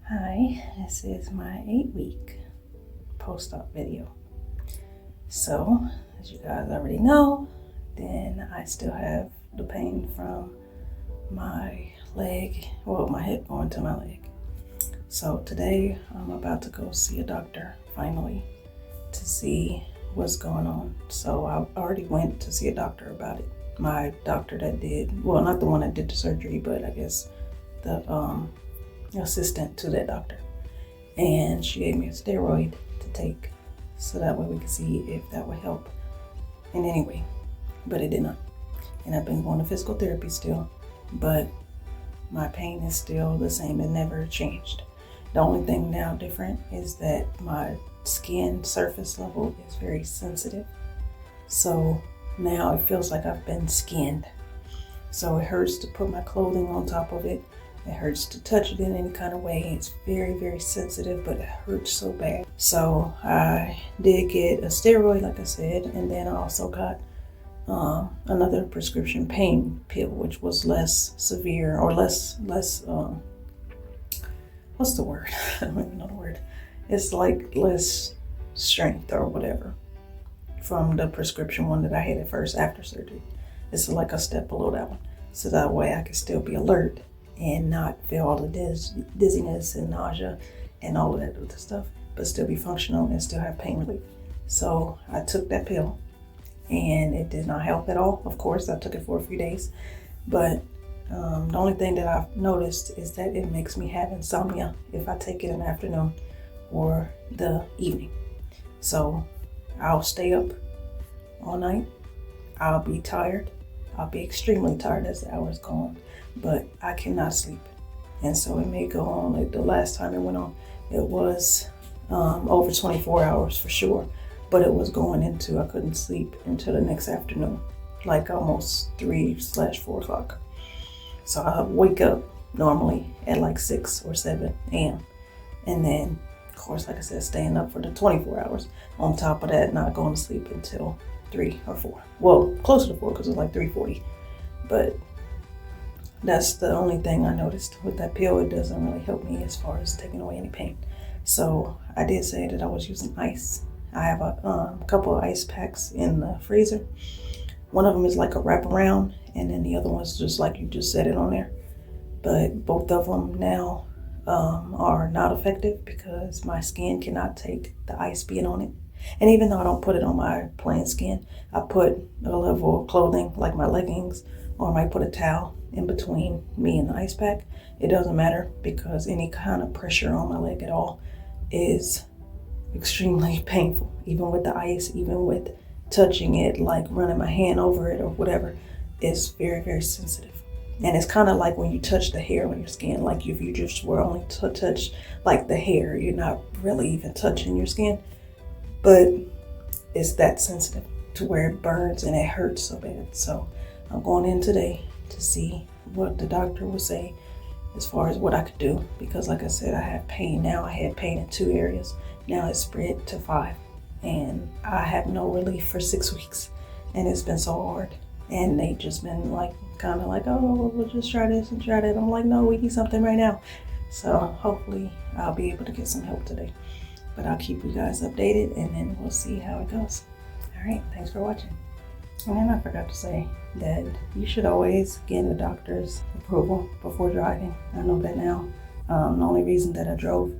Hi, this is my 8-week post-op video. So, as you guys already know, then I still have the pain from my leg, well, my hip going to my leg. So today I'm about to go see a doctor finally to see what's going on. So I already went to see a doctor about it. My doctor that did, well, not the one that did the surgery, but I guess the assistant to that doctor, and she gave me a steroid to take so that way we could see if that would help in any way, but it did not. And I've been going to physical therapy still, but my pain is still the same. It never changed. The only thing now different is that my skin surface level is very sensitive, so now it feels like I've been skinned. So it hurts to put my clothing on top of it. It hurts to touch it in any kind of way. It's very, very sensitive, but it hurts so bad. So I did get a steroid, like I said, and then I also got another prescription pain pill, which was less severe, or less, what's the word? I don't even know the word. It's like less strength or whatever from the prescription one that I had at first after surgery. It's like a step below that one. So that way I can still be alert and not feel all the dizziness and nausea and all of that other stuff, but still be functional and still have pain relief. So I took that pill and it did not help at all. Of course, I took it for a few days, but the only thing that I've noticed is that it makes me have insomnia if I take it in the afternoon or the evening. So I'll stay up all night. I'll be tired. I'll be extremely tired as the hours go on, but I cannot sleep. And so it may go on, like the last time it went on, it was over 24 hours for sure, but it was going into, I couldn't sleep until the next afternoon, like almost 3/4 o'clock. So I wake up normally at like 6 or 7 a.m. And then, of course, like I said, staying up for the 24 hours. On top of that, not going to sleep until 3 or 4. Well, closer to 4 because it's like 3:40. But that's the only thing I noticed with that pill. It doesn't really help me as far as taking away any pain. So I did say that I was using ice. I have a couple of ice packs in the freezer. One of them is like a wraparound, and then the other one's just like you just set it on there. But both of them now are not effective because my skin cannot take the ice being on it. And even though I don't put it on my plain skin, I put a level of clothing like my leggings, or I might put a towel in between me and the ice pack. It doesn't matter because any kind of pressure on my leg at all is extremely painful. Even with the ice, even with touching it, like running my hand over it or whatever, it's very, very sensitive. And it's kind of like when you touch the hair on your skin, like if you just were only to touch like the hair, you're not really even touching your skin. But it's that sensitive to where it burns and it hurts so bad. So I'm going in today to see what the doctor will say as far as what I could do. Because like I said, I have pain now. I had pain in 2 areas. Now it's spread to 5. And I have no relief for 6 weeks. And it's been so hard. And they just been like, kind of like, oh, we'll just try this and try that. I'm like, no, we need something right now. So hopefully I'll be able to get some help today. But I'll keep you guys updated and then we'll see how it goes. All right, thanks for watching. And then I forgot to say that you should always get a doctor's approval before driving. I know that now. The only reason that I drove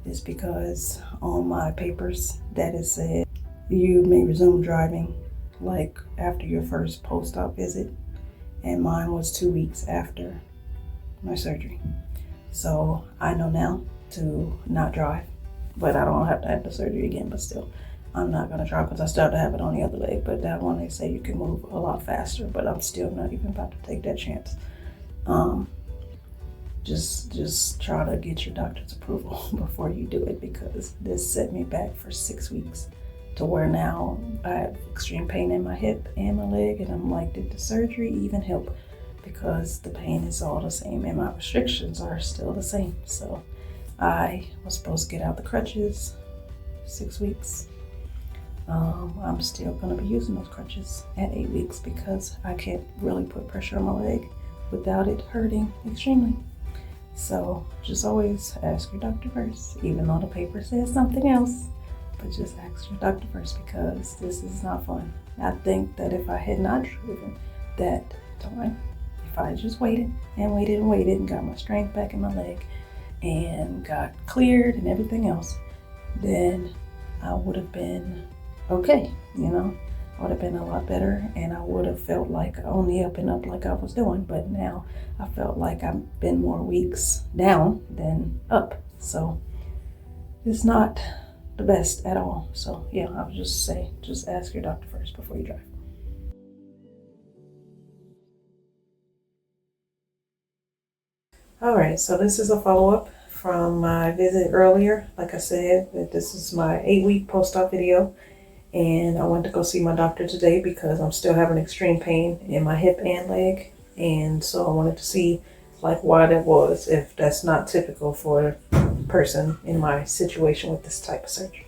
is because on my papers that it said you may resume driving like after your first post-op visit, and mine was 2 weeks after my surgery. So I know now to not drive. But I don't have to have the surgery again, but still, I'm not going to try because I still have to have it on the other leg. But that one, they say you can move a lot faster, but I'm still not even about to take that chance. Just try to get your doctor's approval before you do it, because this set me back for 6 weeks to where now I have extreme pain in my hip and my leg. And I'm like, did the surgery even help? Because the pain is all the same and my restrictions are still the same. So I was supposed to get out the crutches 6 weeks. I'm still going to be using those crutches at 8 weeks because I can't really put pressure on my leg without it hurting extremely. So just always ask your doctor first, even though the paper says something else. But just ask your doctor first, because this is not fun. I think that if I had not driven that time, if I just waited and waited and waited and got my strength back in my leg and got cleared and everything else, then I would have been okay, I would have been a lot better, and I would have felt like on the up and up like I was doing. But now I felt like I've been more weeks down than up. So it's not the best at all. So yeah, I would just say, just ask your doctor first before you drive. All right, so this is a follow-up from my visit earlier. Like I said, that this is my 8-week post-op video, and I went to go see my doctor today because I'm still having extreme pain in my hip and leg, and so I wanted to see like why that was, if that's not typical for a person in my situation with this type of surgery.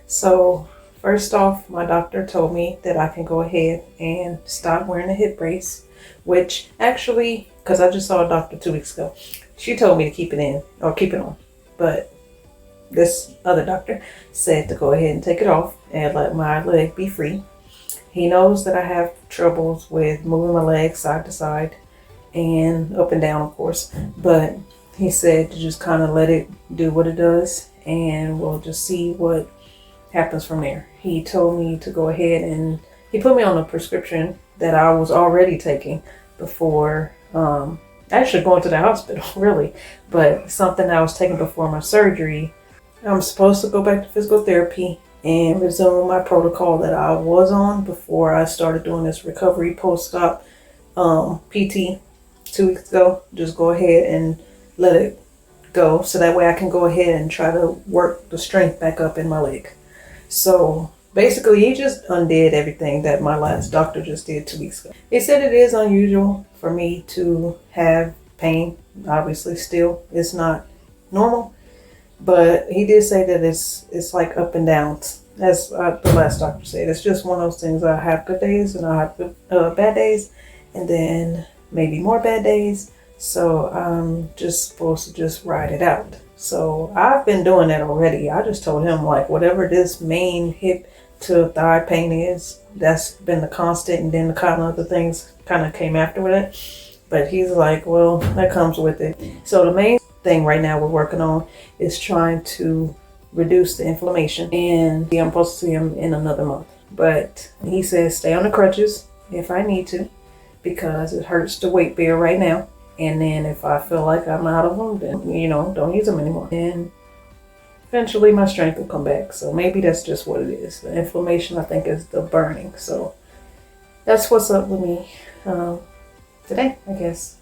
So first off, my doctor told me that I can go ahead and stop wearing a hip brace, which actually, because I just saw a doctor 2 weeks ago, she told me to keep it in or keep it on, but this other doctor said to go ahead and take it off and let my leg be free. He knows that I have troubles with moving my legs side to side and up and down, of course, but he said to just kind of let it do what it does, and we'll just see what happens from there. He told me to go ahead, and he put me on a prescription that I was already taking before actually going to the hospital, really, but something I was taking before my surgery. I'm supposed to go back to physical therapy and resume my protocol that I was on before I started doing this recovery post-op PT 2 weeks ago. Just go ahead and let it go, so that way I can go ahead and try to work the strength back up in my leg. So basically, he just undid everything that my last doctor just did 2 weeks ago. He said it is unusual for me to have pain. Obviously, still, it's not normal. But he did say that it's like up and down, as the last doctor said. It's just one of those things. I have good days and I have good, bad days, and then maybe more bad days. So I'm just supposed to just ride it out. So I've been doing that already. I just told him, like, whatever this main hip to thigh pain is, that's been the constant, and then the kind of other things kind of came after with it. But he's like, well, that comes with it. So the main thing right now we're working on is trying to reduce the inflammation, and I'm supposed to see him in another month. But he says stay on the crutches if I need to, because it hurts to weight bear right now. And then if I feel like I'm out of them, then, don't use them anymore. And eventually my strength will come back. So maybe that's just what it is. The inflammation, I think, is the burning. So that's what's up with me today, I guess.